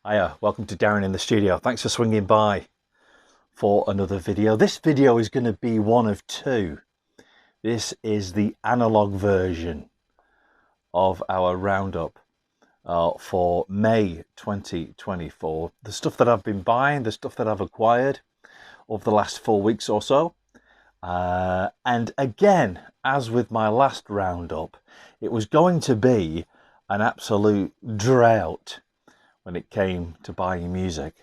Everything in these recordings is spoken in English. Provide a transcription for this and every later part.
Hiya, welcome to Darren in the studio. Thanks for swinging by for another video. This video is going to be one of two. This is the analog version of our roundup for May 2024. The stuff that I've been buying, the stuff that I've acquired over the last 4 weeks or so. And again, as with my last roundup, it was going to be an absolute drought when it came to buying music.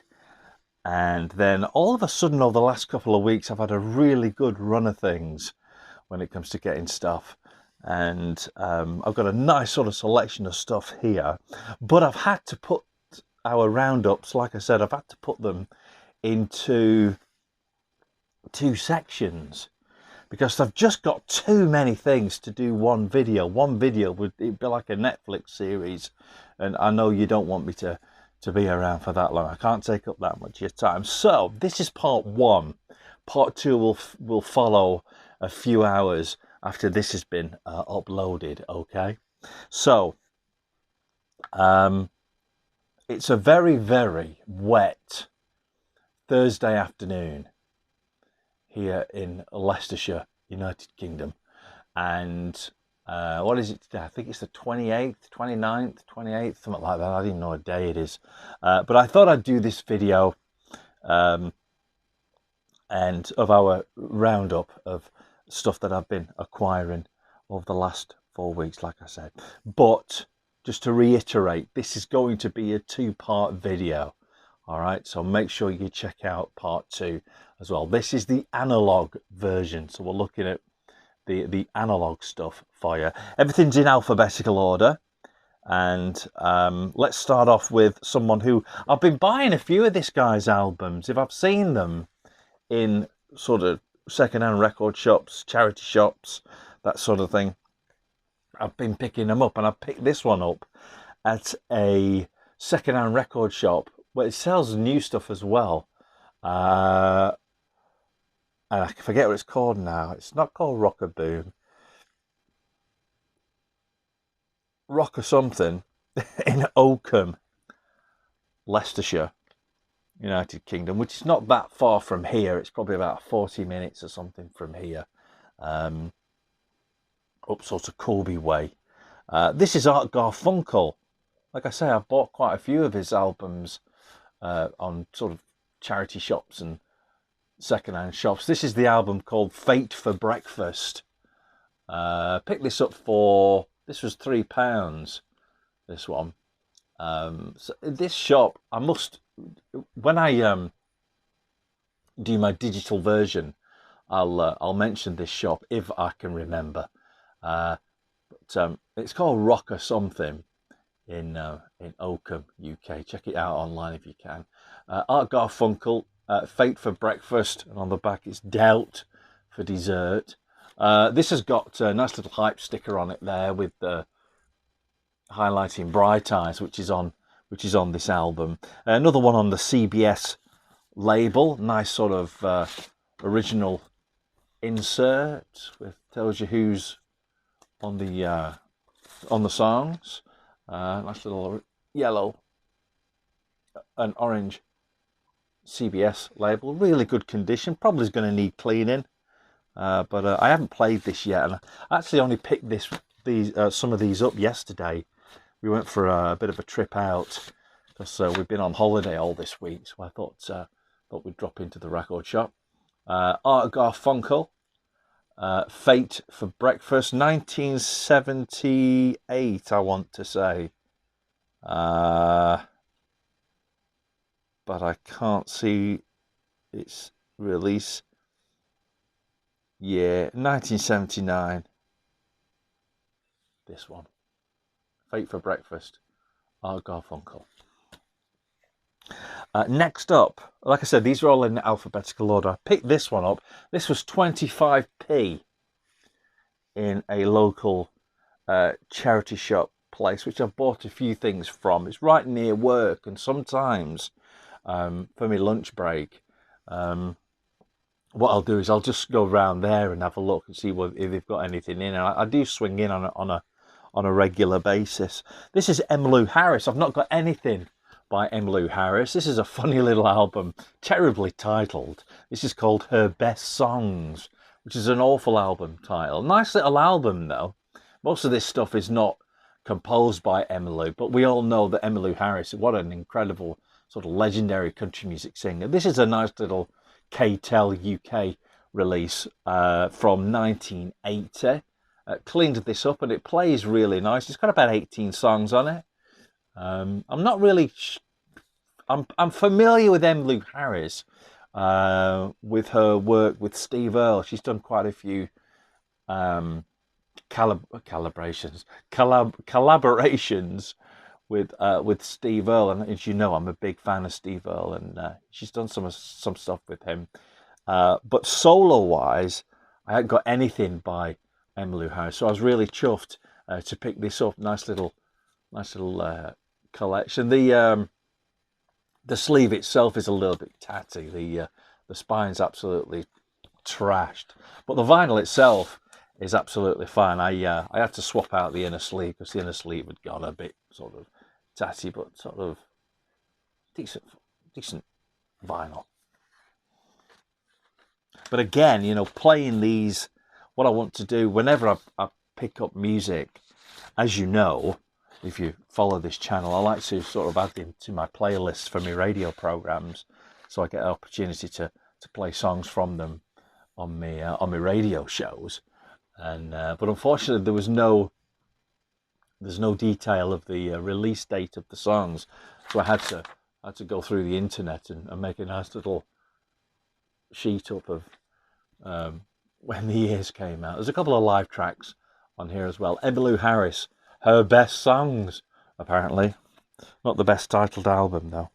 And then all of a sudden over the last couple of weeks I've had a really good run of things when it comes to getting stuff, and I've got a nice sort of selection of stuff here, but I've had to put our roundups, like I said, I've had to put them into two sections because I've just got too many things to do one video. One video would be like a Netflix series, and I know you don't want me to be around for that long. I can't take up that much of your time. So this is part one. Part two will follow a few hours after this has been uploaded. Okay, so it's a very, very wet Thursday afternoon here in Leicestershire, United Kingdom, and what is it today? I think it's the 28th, 29th, 28th, something like that. I don't even know what day it is. But I thought I'd do this video and of our roundup of stuff that I've been acquiring over the last 4 weeks, like I said. But just to reiterate, this is going to be a two-part video. All right, so make sure you check out part two as well. This is the analog version, so we're looking at the analog stuff for you. Everything's in alphabetical order, and let's start off with someone who I've been buying a few of this guy's albums. If I've seen them in sort of second-hand record shops, charity shops, that sort of thing, I've been picking them up, and I picked this one up at a second-hand record shop where it sells new stuff as well. And I forget what it's called now. It's not called Rocker Boom. Rock or something in Oakham, Leicestershire, United Kingdom, which is not that far from here. It's probably about 40 minutes or something from here, up sort of Corby way. This is Art Garfunkel. Like I say, I've bought quite a few of his albums on sort of charity shops and second-hand shops. This is the album called Fate for Breakfast. Picked this up for, this was £3, this one. So this shop, I must, when I do my digital version, I'll mention this shop if I can remember. But it's called Rocker something in Oakham, UK. Check it out online if you can. Art Garfunkel, Fate for Breakfast, and on the back it's Doubt for dessert. This has got a nice little hype sticker on it there with the highlighting Bright Eyes, which is on this album. Another one on the CBS label, nice sort of original insert with tells you who's on the songs. Nice little yellow and orange CBS label, really good condition. Probably is going to need cleaning, but I haven't played this yet, and I actually only picked some of these up yesterday. We went for a bit of a trip out because we've been on holiday all this week, so I thought we'd drop into the record shop. Art Garfunkel, Fate for Breakfast, 1978, I want to say. But I can't see its release. Yeah, 1979. This one. Fate for Breakfast, Art Garfunkel. Next up, like I said, these are all in alphabetical order. I picked this one up. This was 25p in a local charity shop place, which I've bought a few things from. It's right near work, and sometimes for my lunch break, what I'll do is I'll just go around there and have a look and see if they've got anything in. And I do swing in on a regular basis. This is Emmylou Harris. I've not got anything by Emmylou Harris. This is a funny little album, terribly titled. This is called Her Best Songs, which is an awful album title. Nice little album though. Most of this stuff is not composed by Emmylou, but we all know that Emmylou Harris, what an incredible sort of legendary country music singer. This is a nice little K-Tel UK release from 1980. Cleaned this up and it plays really nice. It's got about 18 songs on it. I'm not really. I'm familiar with Emmylou Harris, with her work with Steve Earle. She's done quite a few collaborations with Steve Earle, and as you know, I'm a big fan of Steve Earle, and she's done some stuff with him. But solo wise, I haven't got anything by Emmylou Harris, so I was really chuffed to pick this up. Nice little collection. The sleeve itself is a little bit tatty. The spine's absolutely trashed, but the vinyl itself is absolutely fine. I had to swap out the inner sleeve because the inner sleeve had gone a bit sort of tatty, but sort of decent vinyl. But again, you know, playing these, what I want to do whenever I pick up music, as you know, if you follow this channel, I like to sort of add them to my playlists for my radio programs, so I get an opportunity to play songs from them on my radio shows. And but unfortunately, there's no detail of the release date of the songs, so I had to go through the internet and make a nice little sheet up of when the years came out. There's a couple of live tracks on here as well. Emmylou Harris, Her Best Songs, apparently. Not the best titled album, though.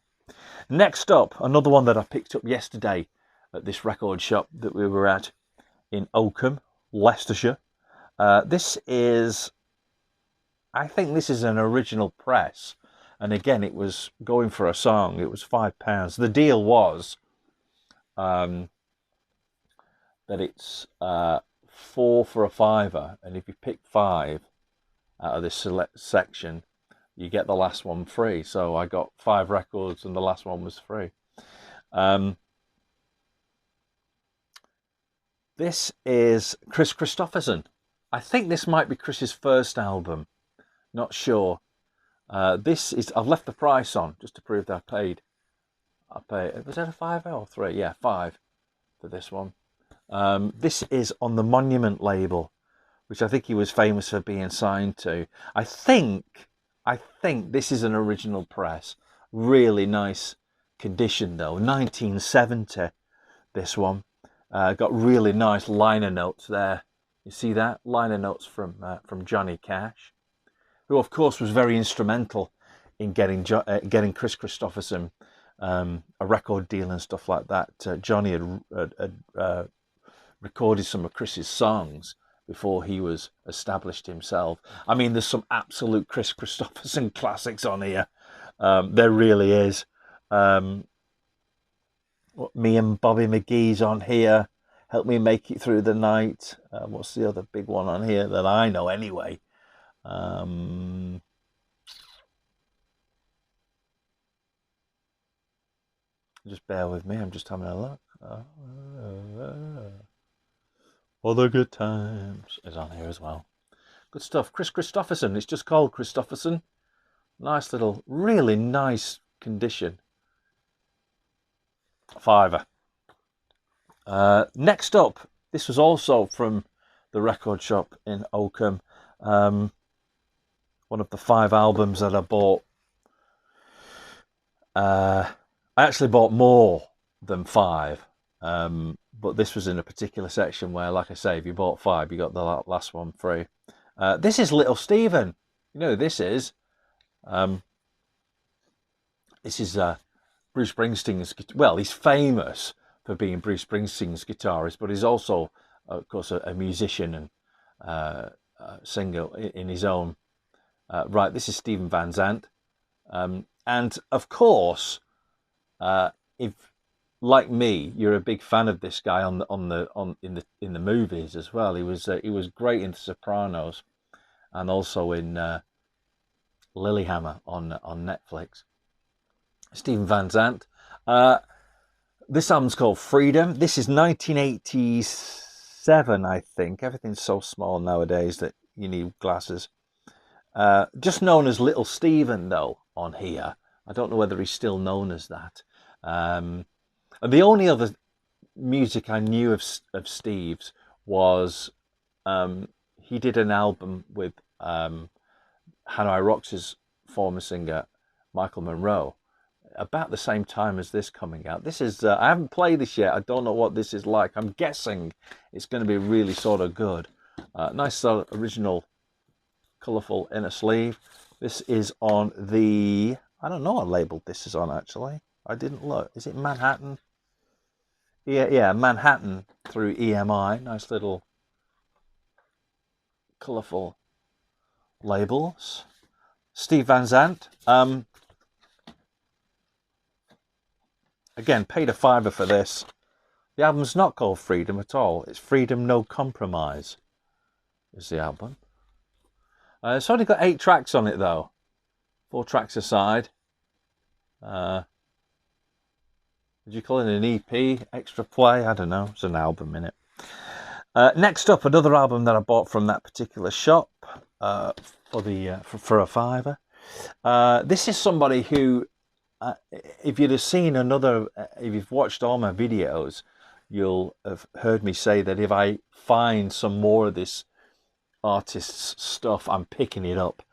Next up, another one that I picked up yesterday at this record shop that we were at in Oakham, Leicestershire. This is, I think this is an original press. And again, it was going for a song. It was £5. The deal was that it's 4 for a £5, and if you pick 5 out of this select section, you get the last one free. So I got 5 records and the last one was free. This is Chris Christopherson. I think this might be Chris's first album, not sure. This is, I've left the price on just to prove that I paid, was that a £5 or £3? Yeah, 5 for this one. This is on the Monument label, which I think he was famous for being signed to. I think this is an original press. Really nice condition though. 1970, this one. Got really nice liner notes there. You see that? Liner notes from Johnny Cash, who of course was very instrumental in getting Chris Christopherson a record deal and stuff like that. Johnny had recorded some of Chris's songs before he was established himself. I mean, there's some absolute Chris Christopherson classics on here. There really is. Me and Bobby McGee's on here. Help Me Make It Through the Night. What's the other big one on here that I know anyway? Just bear with me. I'm just having a look. All the Good Times is on here as well. Good stuff. Chris Christopherson. It's just called Christopherson. Nice little, really nice condition. £5. Next up, this was also from the record shop in Oakham. One of the 5 albums that I bought. I actually bought more than 5. But this was in a particular section where, like I say, if you bought 5, you got the last one free. This is Little Steven. You know who this is? This is Bruce Springsteen's. Well, he's famous for being Bruce Springsteen's guitarist, but he's also, of course, a musician and singer in his own right. This is Steven Van Zandt, and of course, if like me, you're a big fan of this guy in the movies as well. He was great in The Sopranos, and also in Lilyhammer on Netflix. Steven Van Zandt. This album's called Freedom. This is 1987, I think. Everything's so small nowadays that you need glasses. Just known as Little Steven, though, on here. I don't know whether he's still known as that. And the only other music I knew of Steve's was he did an album with Hanoi Rocks' former singer, Michael Monroe, about the same time as this coming out. This is, I haven't played this yet. I don't know what this is like. I'm guessing it's going to be really sort of good. Nice sort of original, colourful inner sleeve. This is on the, I don't know what label this is on actually. I didn't look. Is it Manhattan? Yeah, Manhattan through EMI. Nice little colourful labels. Steve Van Zandt. Again, paid a $5 for this. The album's not called Freedom at all. It's Freedom No Compromise is the album. It's only got 8 tracks on it though. 4 tracks aside. Would you call it an EP? Extra play? I don't know. It's an album in it. Next up, another album that I bought from that particular shop for a $5. This is somebody who, if you'd have seen if you've watched all my videos, you'll have heard me say that if I find some more of this artist's stuff, I'm picking it up.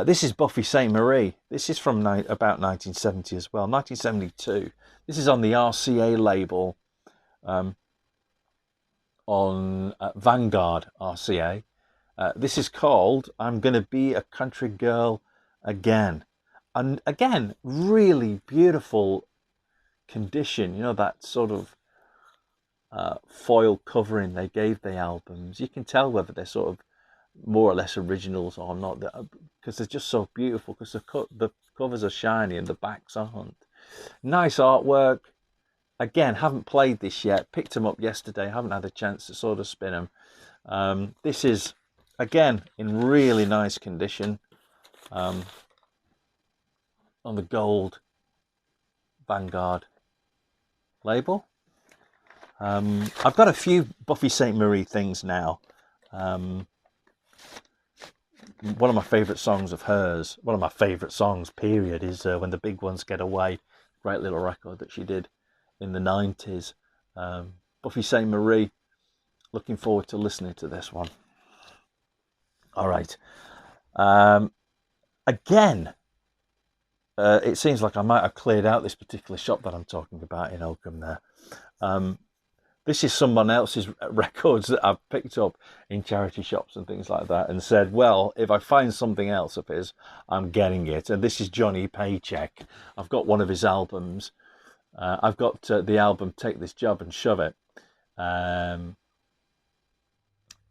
This is Buffy Sainte-Marie. This is from about 1970 as well, 1972. This is on the RCA label, on Vanguard RCA. This is called I'm Gonna Be a Country Girl Again. And again, really beautiful condition. You know, that sort of foil covering they gave the albums. You can tell whether they're sort of more or less originals or not, because they're just so beautiful, because the covers are shiny and the backs aren't. Nice artwork. Again, haven't played this yet. Picked them up yesterday. Haven't had a chance to sort of spin them. This is, again, in really nice condition. On the gold Vanguard label. I've got a few Buffy Sainte-Marie things now. One of my favourite songs of hers, one of my favourite songs, period, is When the Big Ones Get Away. Great little record that she did in the 90s. Buffy Sainte-Marie. Looking forward to listening to this one. All right. Again, it seems like I might have cleared out this particular shop that I'm talking about in Oakham there. This is someone else's records that I've picked up in charity shops and things like that and said, well, if I find something else of his, I'm getting it. And this is Johnny Paycheck. I've got one of his albums. I've got the album Take This Job and Shove It. And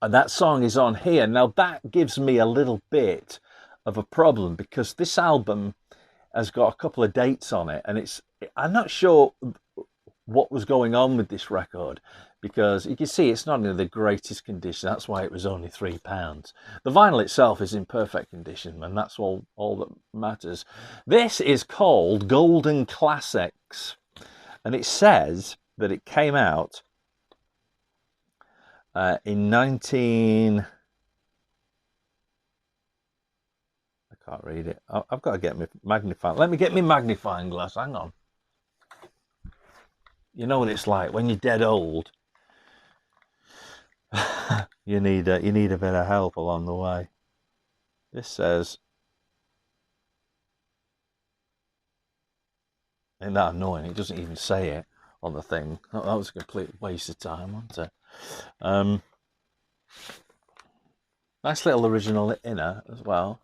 that song is on here. Now, that gives me a little bit of a problem because this album has got a couple of dates on it. And I'm not sure what was going on with this record, because you can see it's not in the greatest condition. That's why it was only £3. The vinyl itself is in perfect condition, and that's all that matters. This is called Golden Classics, and it says that it came out in 19... I can't read it. I've got to get my magnifying. Let me get my magnifying glass. Hang on. You know what it's like when you're dead old. you need a bit of help along the way. This says, isn't that annoying? It doesn't even say it on the thing. That was a complete waste of time, wasn't it? Nice little original inner as well.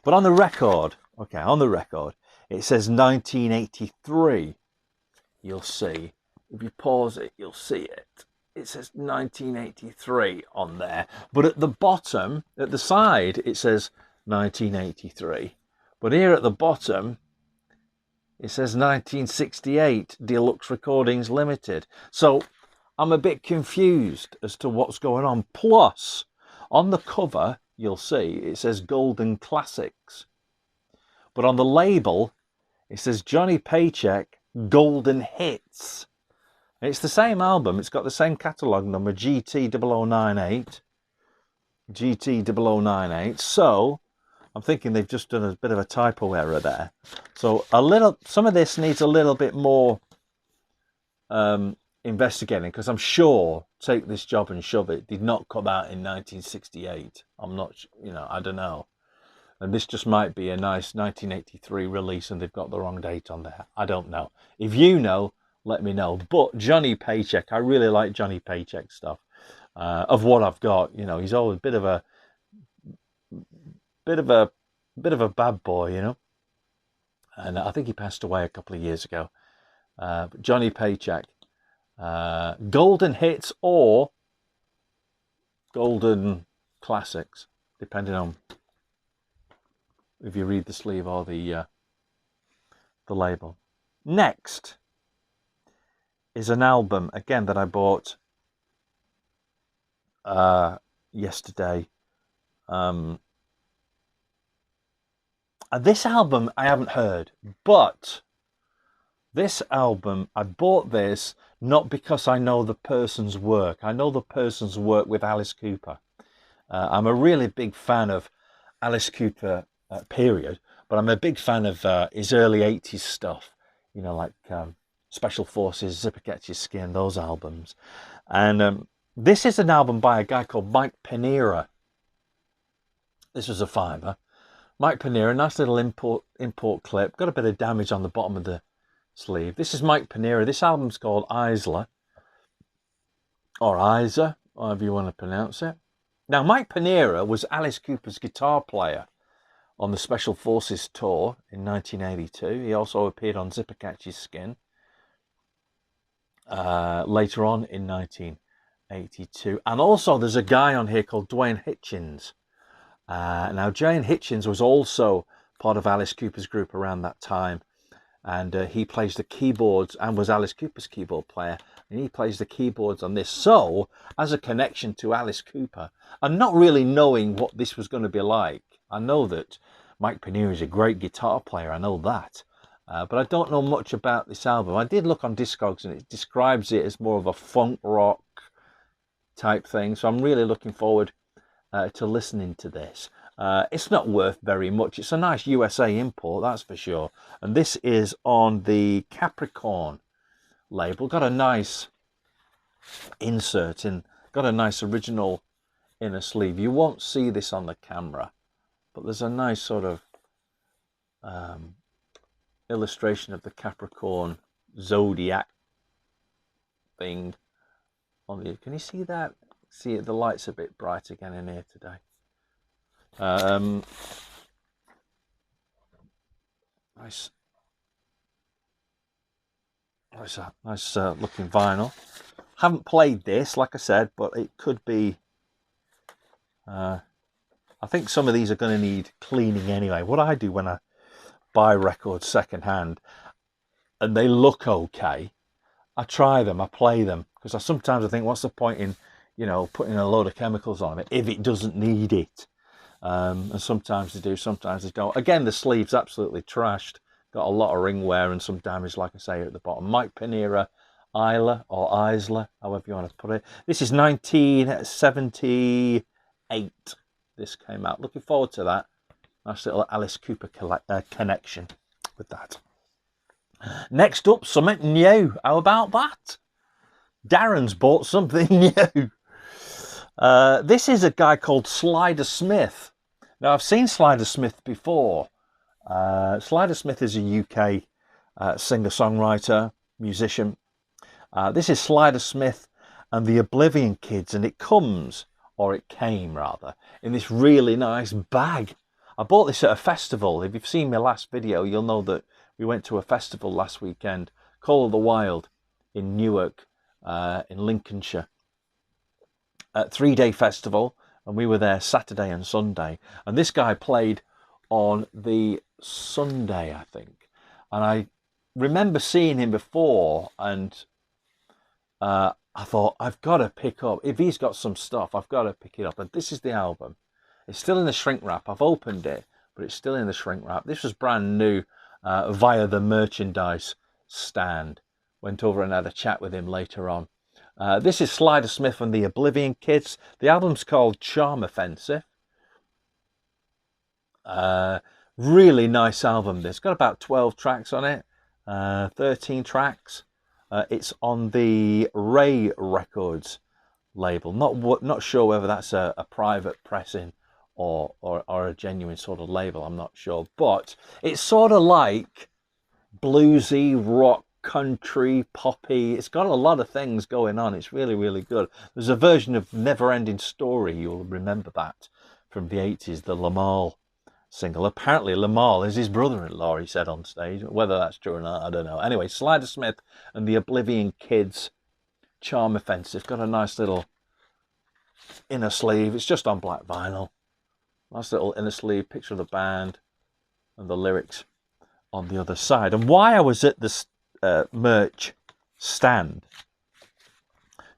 But on the record, it says 1983. You'll see. If you pause it, you'll see it. It says 1983 on there. But at the bottom, at the side, it says 1983. But here at the bottom, it says 1968, Deluxe Recordings Limited. So I'm a bit confused as to what's going on. Plus, on the cover, you'll see, it says Golden Classics. But on the label, It says Johnny Paycheck Golden Hits. It's the same album. It's got the same catalogue number, GT0098. GT0098. So I'm thinking they've just done a bit of a typo error there. So some of this needs a little bit more investigating, because I'm sure Take This Job and Shove It did not come out in 1968. I'm not, I don't know. And this just might be a nice 1983 release and they've got the wrong date on there. I don't know. If you know, let me know. But Johnny Paycheck, I really like Johnny Paycheck stuff. Of what I've got, he's always a bit of a bad boy, And I think he passed away a couple of years ago. But Johnny Paycheck, golden hits or golden classics, depending on if you read the sleeve or the label. Next is an album again that I bought yesterday. And this album I haven't heard, but this album, I bought this not because I know the person's work. I know the person's work with Alice Cooper. I'm a really big fan of Alice Cooper period, but I'm a big fan of his early 80s stuff, like Special Forces, Zipper Gets Your Skin, those albums. And this is an album by a guy called Mike Pinera. This was a fiver. Mike Pinera, nice little import clip. Got a bit of damage on the bottom of the sleeve. This is Mike Pinera. This album's called Isla, or Isa, however you want to pronounce it. Now, Mike Pinera was Alice Cooper's guitar player on the Special Forces tour in 1982. He also appeared on Zipper Catches Skin later on in 1982. And also there's a guy on here called Dwayne Hitchens. Now, Dwayne Hitchens was also part of Alice Cooper's group around that time. And he plays the keyboards and was Alice Cooper's keyboard player. And he plays the keyboards on this. So, as a connection to Alice Cooper, and not really knowing what this was going to be like, I know that Mike Pinera is a great guitar player. I know that. But I don't know much about this album. I did look on Discogs and it describes it as more of a funk rock type thing. So I'm really looking forward to listening to this. It's not worth very much. It's a nice USA import, that's for sure. And this is on the Capricorn label. Got a nice insert and got a nice original inner sleeve. You won't see this on the camera, but there's a nice sort of illustration of the Capricorn zodiac thing on the. Can you see that? See it? The light's a bit bright again in here today. Nice looking vinyl. Haven't played this, like I said, but it could be. I think some of these are going to need cleaning anyway. What I do when I buy records second hand and they look okay, I try them, I play them, because sometimes I think, what's the point in, putting a load of chemicals on it if it doesn't need it? And sometimes they do, sometimes they don't. Again, the sleeve's absolutely trashed. Got a lot of ring wear and some damage, like I say, at the bottom. Mike Pinera, Isla, or Isla, however you want to put it. This is 1978. This came out. Looking forward to that. Nice little Alice Cooper connection with that. Next up, something new. How about that? Darren's bought something new. This is a guy called Slider Smith. Now, I've seen Slider Smith before. Slider Smith is a UK singer-songwriter, musician. This is Slider Smith and the Oblivion Kids, and it comes, or it came rather, in this really nice bag. I bought this at a festival. If you've seen my last video, you'll know that we went to a festival last weekend, Call of the Wild, in Newark, in Lincolnshire. A 3-day festival, and we were there Saturday and Sunday. And this guy played on the Sunday, I think. And I remember seeing him before, and I thought, I've got to pick up, if he's got some stuff, I've got to pick it up. And this is the album. It's still in the shrink wrap. I've opened it, but it's still in the shrink wrap. This was brand new via the merchandise stand. Went over and had a chat with him later on. This is Slider Smith and the Oblivion Kids. The album's called Charm Offensive. Really nice album. It's got about 12 tracks on it, 13 tracks. It's on the Ray Records label. Not sure whether that's a private pressing or a genuine sort of label. I'm not sure, but it's sort of like bluesy, rock, country, poppy. It's got a lot of things going on. It's really, really good. There's a version of Never Ending Story, you'll remember that, from the 80s, the Lamal single. Apparently Lamal is his brother-in-law, he said on stage. Whether that's true or not, I don't know. Anyway, Slider Smith and the Oblivion Kids, Charm Offensive. Got a nice little inner sleeve. It's just on black vinyl. Nice little inner sleeve, picture of the band and the lyrics on the other side. And why I was at this merch stand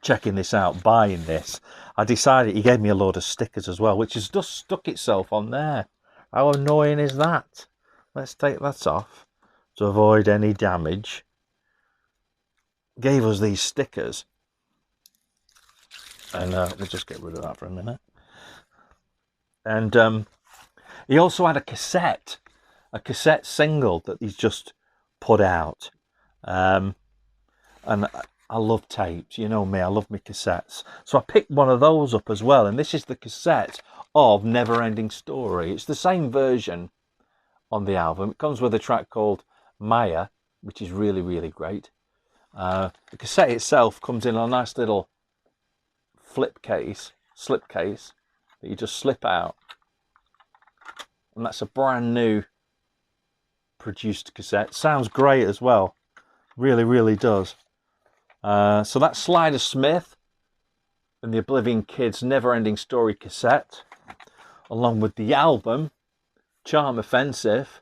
checking this out, buying this, I decided he gave me a load of stickers as well, which has just stuck itself on there. How annoying is that? Let's take that off to avoid any damage. Gave us these stickers, and we'll just get rid of that for a minute. And he also had a cassette single that he's just put out. And I love tapes, you know me, I love my cassettes. So I picked one of those up as well, and this is the cassette of Never Ending Story. It's the same version on the album. It comes with a track called Maya, which is really, really great. The cassette itself comes in a nice little slip case that you just slip out, and that's a brand new produced cassette. Sounds great as well, really, really does. So that's Slider Smith and the Oblivion Kids Never Ending Story cassette, along with the album Charm Offensive,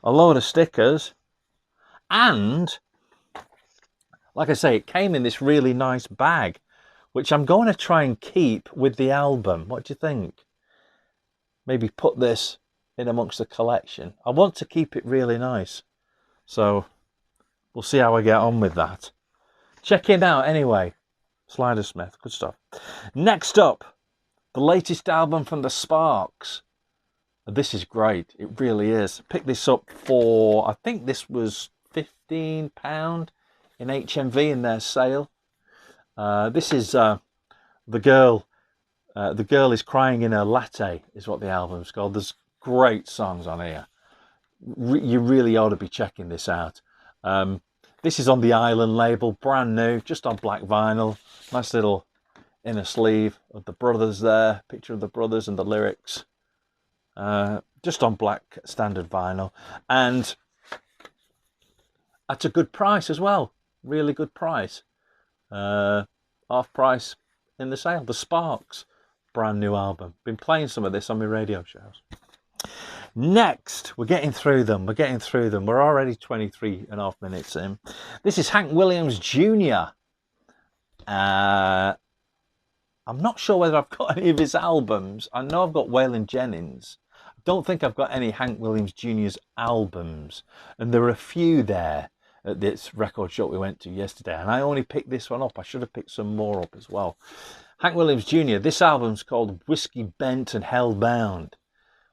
a load of stickers, and like I say, it came in this really nice bag, which I'm going to try and keep with the album. What do you think? Maybe put this in amongst the collection. I want to keep it really nice, so we'll see how I get on with that. Check it out anyway. Slider Smith, good stuff. Next up, the latest album from the Sparks. This is great, it really is. Picked this up for, I think this was £15 in HMV in their sale. This is The Girl is Crying in Her Latte is what the album's called. There's great songs on here. You really ought to be checking this out. This is on the Island label, brand new, just on black vinyl. Nice little inner sleeve of the brothers there, picture of the brothers and the lyrics. Just on black standard vinyl, and at a good price as well. Really good price. Half price in the sale. The Sparks, brand new album. Been playing some of this on my radio shows. Next, we're getting through them. We're already 23 and a half minutes in. This is Hank Williams Jr. I'm not sure whether I've got any of his albums. I know I've got Waylon Jennings. I don't think I've got any Hank Williams Jr.'s albums. And there are a few there at this record shop we went to yesterday. And I only picked this one up. I should have picked some more up as well. Hank Williams Jr., this album's called Whiskey Bent and Hellbound,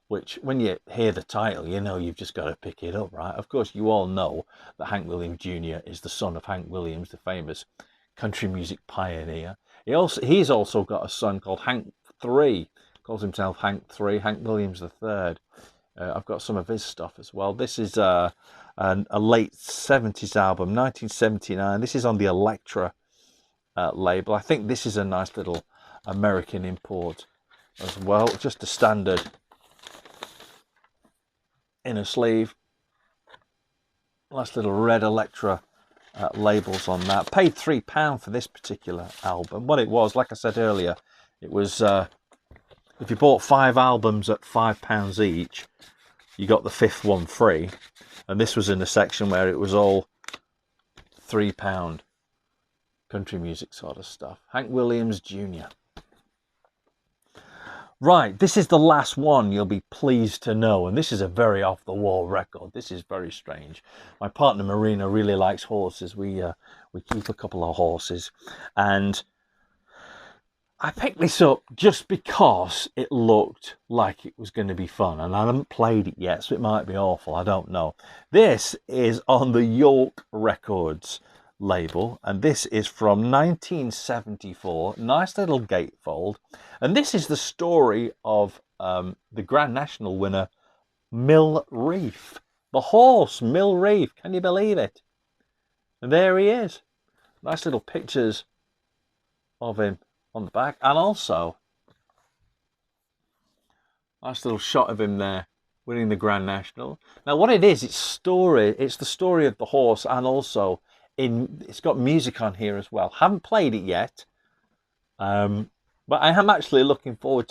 which when you hear the title, you know you've just got to pick it up, right? Of course, you all know that Hank Williams Jr. is the son of Hank Williams, the famous country music pioneer. He's also got a son called Hank III, calls himself Hank III, Hank Williams III. I've got some of his stuff as well. This is a late 70s album, 1979. This is on the Elektra label. I think this is a nice little American import as well. Just a standard inner sleeve. Nice little red Elektra labels on that. Paid £3 for this particular album. What it was, like I said earlier, it was if you bought 5 albums at £5 each, you got the 5th one free. And this was in a section where it was all £3 country music sort of stuff. Hank Williams Jr. Right, this is the last one, you'll be pleased to know, and this is a very off-the-wall record. This is very strange. My partner Marina really likes horses. We keep a couple of horses, and I picked this up just because it looked like it was going to be fun, and I haven't played it yet, so it might be awful, I don't know. This is on the York Records label, and this is from 1974. Nice little gatefold, and this is the story of the Grand National winner Mill Reef, the horse Mill Reef. Can you believe it? And there he is. Nice little pictures of him on the back, and also nice little shot of him there winning the Grand National. Now what it is, it's the story of the horse, and also it's got music on here as well. Haven't played it yet, but I am actually looking forward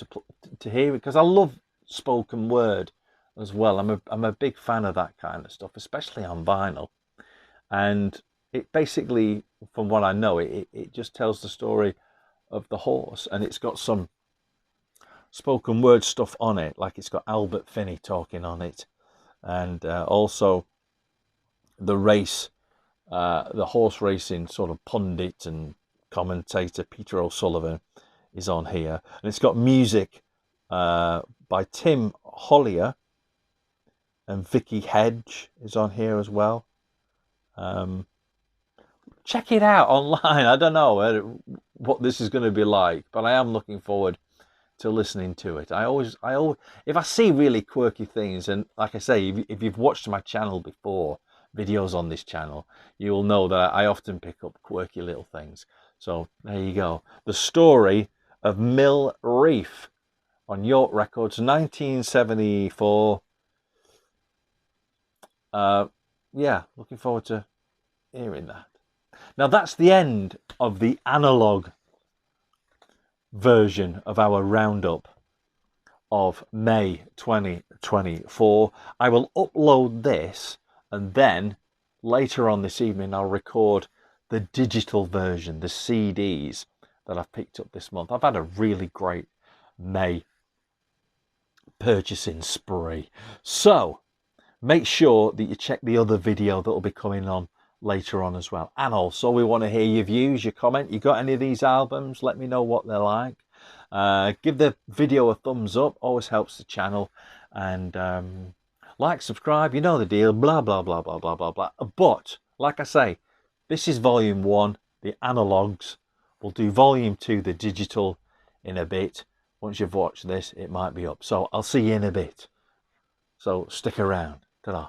to hear it, because I love spoken word as well. I'm a big fan of that kind of stuff, especially on vinyl. And it basically, from what I know, it just tells the story of the horse, and it's got some spoken word stuff on it, like it's got Albert Finney talking on it, and also the race, the horse racing sort of pundit and commentator Peter O'Sullivan is on here, and it's got music by Tim Hollier, and Vicky Hedge is on here as well. Check it out online. I don't know what this is going to be like, but I am looking forward to listening to it. I always, if I see really quirky things, and like I say, if you've watched my channel before, videos on this channel, you will know that I often pick up quirky little things. So there you go. The story of Mill Reef on York Records, 1974. Yeah, looking forward to hearing that. Now that's the end of the analog version of our roundup of May 2024. I will upload this, and then later on this evening I'll record the digital version, the CDs that I've picked up this month. I've had a really great May purchasing spree. So make sure that you check the other video that will be coming on later on as well. And also, we want to hear your views, your comment. You got any of these albums? Let me know what they're like. Give the video a thumbs up, always helps the channel. And like, subscribe, you know the deal, blah blah blah blah blah blah blah. But like I say, this is volume 1, the analogues. We'll do volume 2, the digital, in a bit. Once you've watched this, it might be up. So I'll see you in a bit. So stick around. Ta-da.